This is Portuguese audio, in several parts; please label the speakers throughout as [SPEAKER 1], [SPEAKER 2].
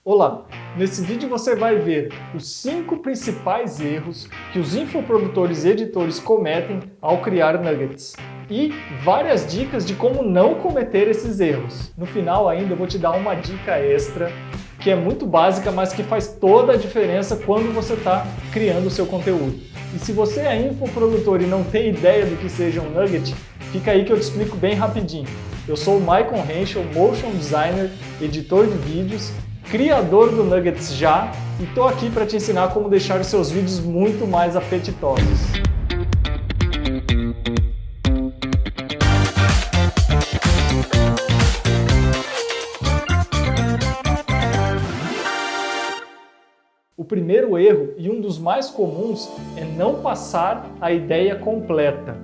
[SPEAKER 1] Olá! Nesse vídeo você vai ver os 5 principais erros que os infoprodutores e editores cometem ao criar nuggets e várias dicas de como não cometer esses erros. No final ainda eu vou te dar uma dica extra que é muito básica, mas que faz toda a diferença quando você está criando o seu conteúdo. E se você é infoprodutor e não tem ideia do que seja um nugget, fica aí que eu te explico bem rapidinho. Eu sou o Maicon Henschel, motion designer, editor de vídeos, criador do Nuggets Já, e estou aqui para te ensinar como deixar os seus vídeos muito mais apetitosos. O primeiro erro, e um dos mais comuns, é não passar a ideia completa.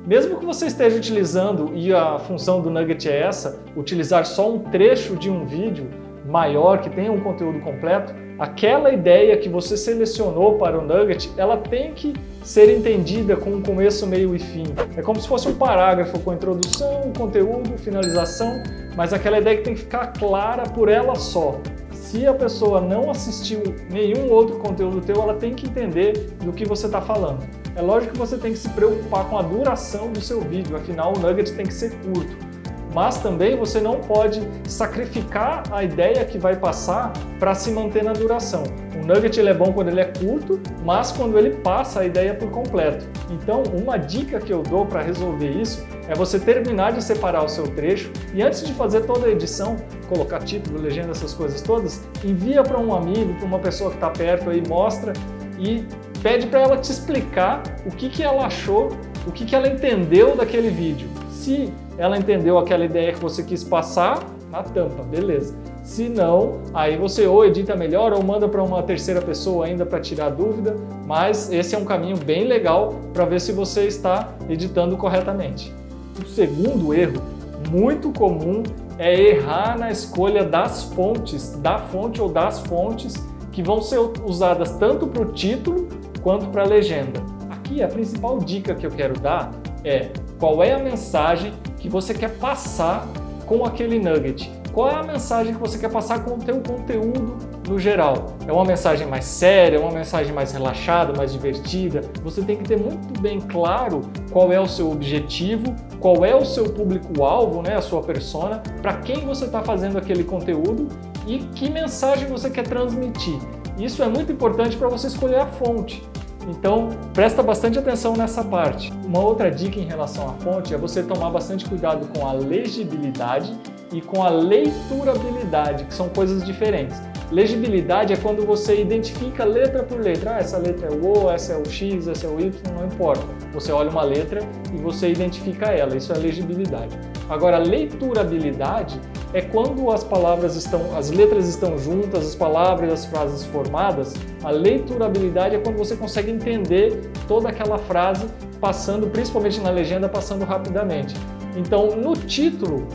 [SPEAKER 1] Mesmo que você esteja utilizando, e a função do Nugget é essa, utilizar só um trecho de um vídeo maior, que tenha um conteúdo completo, aquela ideia que você selecionou para o Nugget, ela tem que ser entendida com um começo, meio e fim. É como se fosse um parágrafo com introdução, conteúdo, finalização, mas aquela ideia que tem que ficar clara por ela só. Se a pessoa não assistiu nenhum outro conteúdo teu, ela tem que entender do que você está falando. É lógico que você tem que se preocupar com a duração do seu vídeo, afinal o Nugget tem que ser curto. Mas também você não pode sacrificar a ideia que vai passar para se manter na duração. O Nugget ele é bom quando ele é curto, mas quando ele passa a ideia por completo. Então, uma dica que eu dou para resolver isso é você terminar de separar o seu trecho e antes de fazer toda a edição, colocar título, legenda, essas coisas todas, envia para um amigo, para uma pessoa que está perto aí, mostra e pede para ela te explicar o que ela achou, o que ela entendeu daquele vídeo. Se ela entendeu aquela ideia que você quis passar, na tampa, beleza. Se não, aí você ou edita melhor ou manda para uma terceira pessoa ainda para tirar dúvida, mas esse é um caminho bem legal para ver se você está editando corretamente. O segundo erro, muito comum, é errar na escolha das fontes, da fonte ou das fontes que vão ser usadas tanto para o título quanto para a legenda. Aqui a principal dica que eu quero dar é qual é a mensagem que você quer passar com aquele nugget. Qual é a mensagem que você quer passar com o teu conteúdo no geral? É uma mensagem mais séria, uma mensagem mais relaxada, mais divertida? Você tem que ter muito bem claro qual é o seu objetivo, qual é o seu público-alvo, né, a sua persona, para quem você está fazendo aquele conteúdo e que mensagem você quer transmitir. Isso é muito importante para você escolher a fonte. Então, presta bastante atenção nessa parte. Uma outra dica em relação à fonte é você tomar bastante cuidado com a legibilidade e com a leiturabilidade, que são coisas diferentes. Legibilidade é quando você identifica letra por letra. Essa letra é o O, essa é o X, essa é o Y, não importa. Você olha uma letra e você identifica ela, isso é legibilidade. Agora, leiturabilidade é quando as letras estão juntas, as palavras e as frases formadas. A leiturabilidade é quando você consegue entender toda aquela frase passando, principalmente na legenda, passando rapidamente. Então, no título,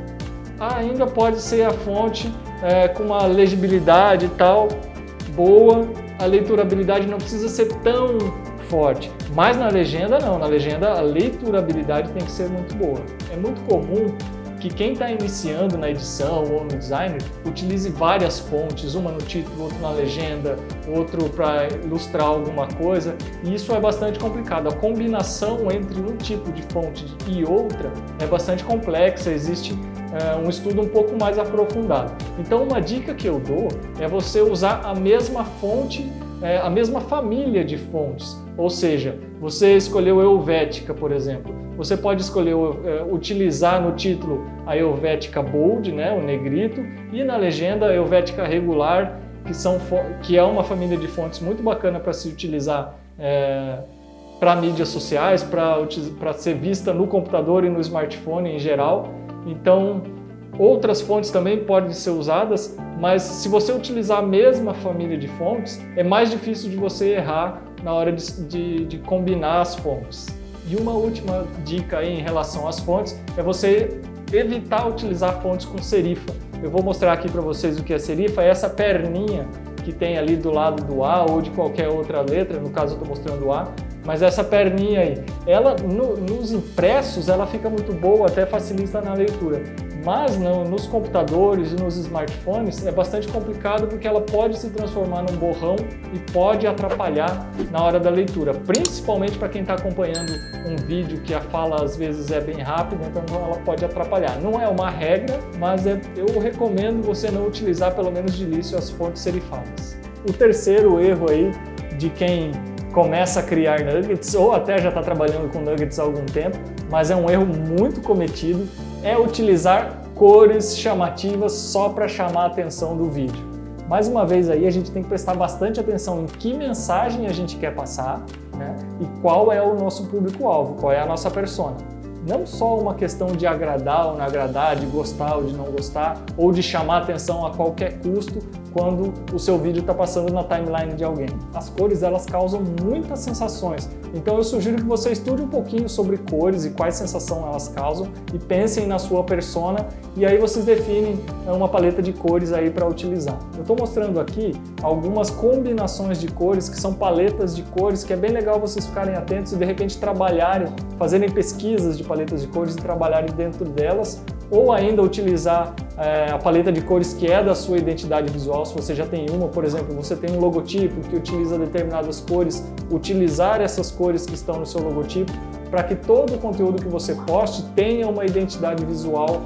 [SPEAKER 1] ainda pode ser a fonte com uma legibilidade e tal boa, a leiturabilidade não precisa ser tão forte. Mas na legenda não, na legenda a leiturabilidade tem que ser muito boa. É muito comum que quem está iniciando na edição ou no design utilize várias fontes, uma no título, outra na legenda, outro para ilustrar alguma coisa, e isso é bastante complicado. A combinação entre um tipo de fonte e outra é bastante complexa, existe um estudo um pouco mais aprofundado. Então uma dica que eu dou é você usar a mesma fonte, a mesma família de fontes, ou seja, você escolheu Helvética, por exemplo, você pode escolher utilizar no título a Helvética Bold, né, o negrito, e na legenda a Helvética Regular, que é uma família de fontes muito bacana para se utilizar para mídias sociais, para ser vista no computador e no smartphone em geral. Então, outras fontes também podem ser usadas, mas se você utilizar a mesma família de fontes, é mais difícil de você errar na hora de combinar as fontes. E uma última dica aí em relação às fontes é você evitar utilizar fontes com serifa. Eu vou mostrar aqui para vocês o que é serifa, é essa perninha que tem ali do lado do A ou de qualquer outra letra, no caso eu estou mostrando o A, mas essa perninha aí, ela nos impressos ela fica muito boa, até facilita na leitura. Mas nos computadores e nos smartphones é bastante complicado porque ela pode se transformar num borrão e pode atrapalhar na hora da leitura, principalmente para quem está acompanhando um vídeo que a fala às vezes é bem rápida, então ela pode atrapalhar. Não é uma regra, mas eu recomendo você não utilizar pelo menos de início as fontes serifadas. O terceiro erro aí de quem começa a criar nuggets ou até já está trabalhando com nuggets há algum tempo, mas é um erro muito cometido, é utilizar cores chamativas só para chamar a atenção do vídeo. Mais uma vez aí a gente tem que prestar bastante atenção em que mensagem a gente quer passar, né? E qual é o nosso público-alvo, qual é a nossa persona. Não só uma questão de agradar ou não agradar, de gostar ou de não gostar, ou de chamar atenção a qualquer custo quando o seu vídeo está passando na timeline de alguém. As cores, elas causam muitas sensações, então eu sugiro que você estude um pouquinho sobre cores e quais sensações elas causam e pensem na sua persona e aí vocês definem uma paleta de cores aí para utilizar. Eu estou mostrando aqui algumas combinações de cores que são paletas de cores que é bem legal vocês ficarem atentos e de repente trabalharem, fazerem pesquisas de paletas de cores e trabalharem dentro delas, ou ainda utilizar a paleta de cores que é da sua identidade visual. Se você já tem uma, por exemplo, você tem um logotipo que utiliza determinadas cores, utilizar essas cores que estão no seu logotipo para que todo o conteúdo que você poste tenha uma identidade visual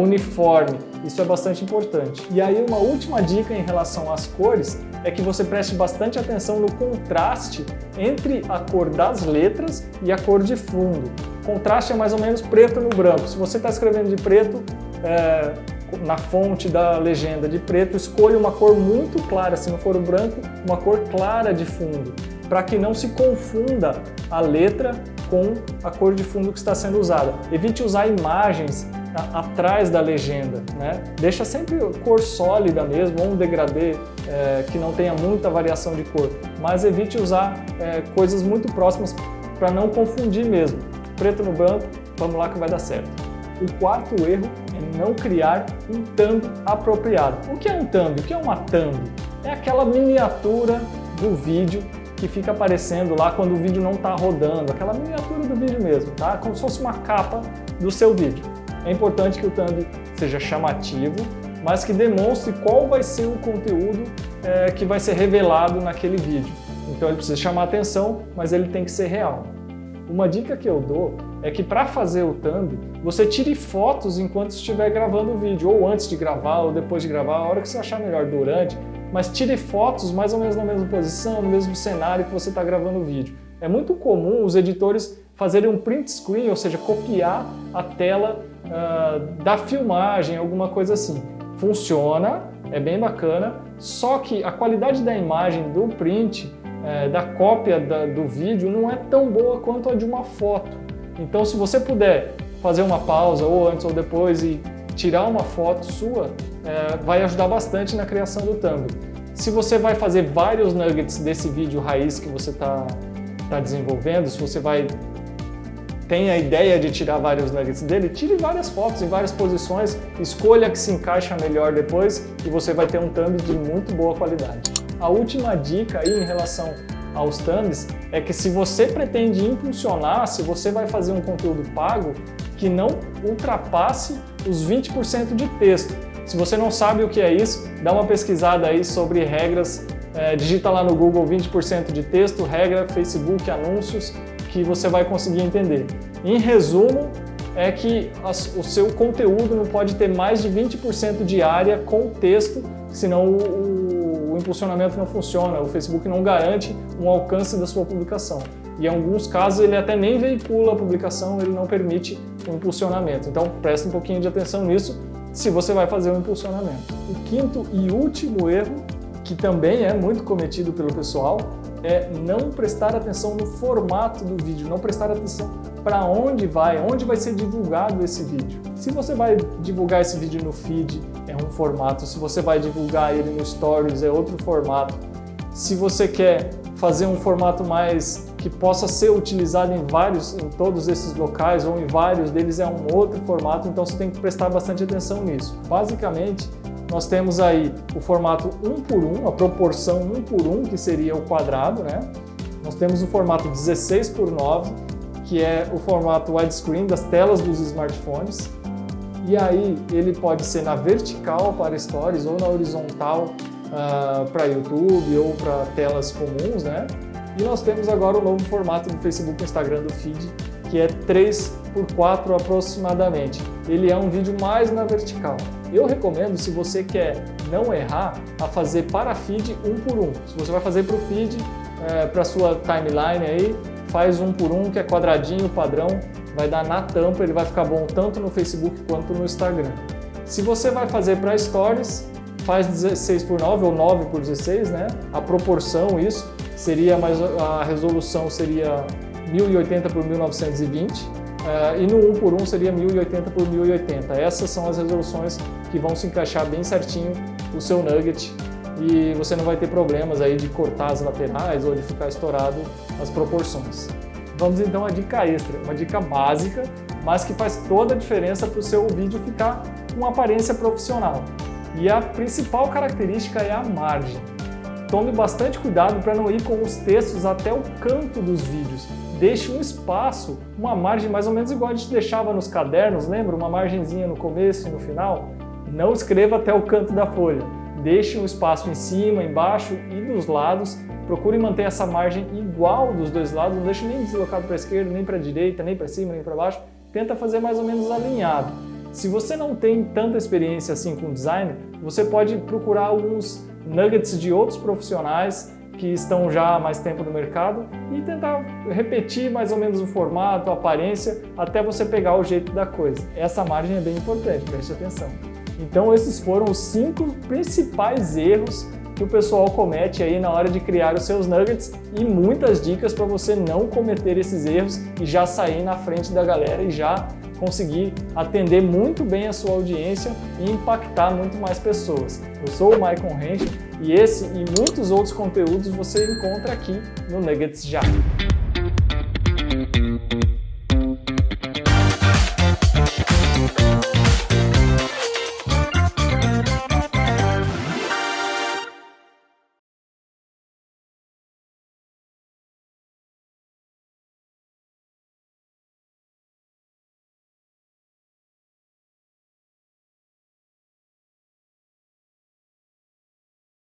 [SPEAKER 1] uniforme. Isso é bastante importante. E aí uma última dica em relação às cores é que você preste bastante atenção no contraste entre a cor das letras e a cor de fundo. O contraste é mais ou menos preto no branco. Se você está escrevendo de preto, na fonte da legenda de preto, escolha uma cor muito clara, se não for o branco, uma cor clara de fundo, para que não se confunda a letra com a cor de fundo que está sendo usada. Evite usar imagens atrás da legenda, né? Deixa sempre cor sólida mesmo, ou um degradê que não tenha muita variação de cor, mas evite usar coisas muito próximas para não confundir mesmo. Preto no branco, vamos lá que vai dar certo. O quarto erro é não criar um thumb apropriado. O que é um thumb? O que é uma thumb? É aquela miniatura do vídeo que fica aparecendo lá quando o vídeo não está rodando, aquela miniatura do vídeo mesmo, tá? Como se fosse uma capa do seu vídeo. É importante que o thumb seja chamativo, mas que demonstre qual vai ser o conteúdo que vai ser revelado naquele vídeo. Então ele precisa chamar atenção, mas ele tem que ser real. Uma dica que eu dou é que para fazer o thumb, você tire fotos enquanto estiver gravando o vídeo, ou antes de gravar, ou depois de gravar, a hora que você achar melhor, durante, mas tire fotos mais ou menos na mesma posição, no mesmo cenário que você está gravando o vídeo. É muito comum os editores fazerem um print screen, ou seja, copiar a tela da filmagem, alguma coisa assim. Funciona, é bem bacana, só que a qualidade da imagem do print, da cópia do vídeo, não é tão boa quanto a de uma foto. Então, se você puder fazer uma pausa, ou antes ou depois, e tirar uma foto sua, vai ajudar bastante na criação do thumb. Se você vai fazer vários nuggets desse vídeo raiz que você está desenvolvendo, se você tem a ideia de tirar vários nuggets dele, tire várias fotos em várias posições, escolha a que se encaixa melhor depois e você vai ter um thumb de muito boa qualidade. A última dica aí em relação aos thumbs é que se você pretende impulsionar, se você vai fazer um conteúdo pago, que não ultrapasse os 20% de texto. Se você não sabe o que é isso, dá uma pesquisada aí sobre regras, digita lá no Google 20% de texto, regra Facebook, anúncios, que você vai conseguir entender. Em resumo, é que o seu conteúdo não pode ter mais de 20% de área com texto, senão o impulsionamento não funciona, o Facebook não garante um alcance da sua publicação. E em alguns casos ele até nem veicula a publicação, ele não permite o impulsionamento. Então preste um pouquinho de atenção nisso se você vai fazer o impulsionamento. O quinto e último erro, que também é muito cometido pelo pessoal, é não prestar atenção no formato do vídeo, não prestar atenção para onde vai ser divulgado esse vídeo. Se você vai divulgar esse vídeo no feed, é um formato. Se você vai divulgar ele no Stories, é outro formato. Se você quer fazer um formato mais que possa ser utilizado em todos esses locais ou em vários deles, é um outro formato, então você tem que prestar bastante atenção nisso. Basicamente, nós temos aí o formato 1:1, a proporção 1:1, que seria o quadrado, né? Nós temos o formato 16:9, que é o formato widescreen das telas dos smartphones. E aí ele pode ser na vertical para stories ou na horizontal para YouTube ou para telas comuns, né? E nós temos agora o novo formato do Facebook e Instagram do feed, que é 3:4 aproximadamente. Ele é um vídeo mais na vertical. Eu recomendo, se você quer não errar, a fazer para feed 1:1. Se você vai fazer para o feed, para sua timeline aí, faz 1:1, que é quadradinho, padrão, vai dar na tampa, ele vai ficar bom tanto no Facebook quanto no Instagram. Se você vai fazer para stories, faz 16:9 ou 9:16, né? A proporção, isso, seria a resolução seria 1080 por 1920 e no 1:1 seria 1080 por 1080. Essas são as resoluções que vão se encaixar bem certinho o seu nugget e você não vai ter problemas aí de cortar as laterais ou de ficar estourado as proporções. Vamos então à dica extra, uma dica básica, mas que faz toda a diferença para o seu vídeo ficar com uma aparência profissional. E a principal característica é a margem. Tome bastante cuidado para não ir com os textos até o canto dos vídeos. Deixe um espaço, uma margem mais ou menos igual a gente deixava nos cadernos, lembra? Uma margenzinha no começo e no final. Não escreva até o canto da folha. Deixe um espaço em cima, embaixo e dos lados. Procure manter essa margem igual dos dois lados, não deixe nem deslocado para a esquerda, nem para a direita, nem para cima, nem para baixo. Tenta fazer mais ou menos alinhado. Se você não tem tanta experiência assim com design, você pode procurar alguns nuggets de outros profissionais que estão já há mais tempo no mercado e tentar repetir mais ou menos o formato, a aparência, até você pegar o jeito da coisa. Essa margem é bem importante, preste atenção. Então esses foram os 5 principais erros que o pessoal comete aí na hora de criar os seus nuggets e muitas dicas para você não cometer esses erros e já sair na frente da galera e já conseguir atender muito bem a sua audiência e impactar muito mais pessoas. Eu sou o Maicon Renshaw e esse e muitos outros conteúdos você encontra aqui no Nuggets Já.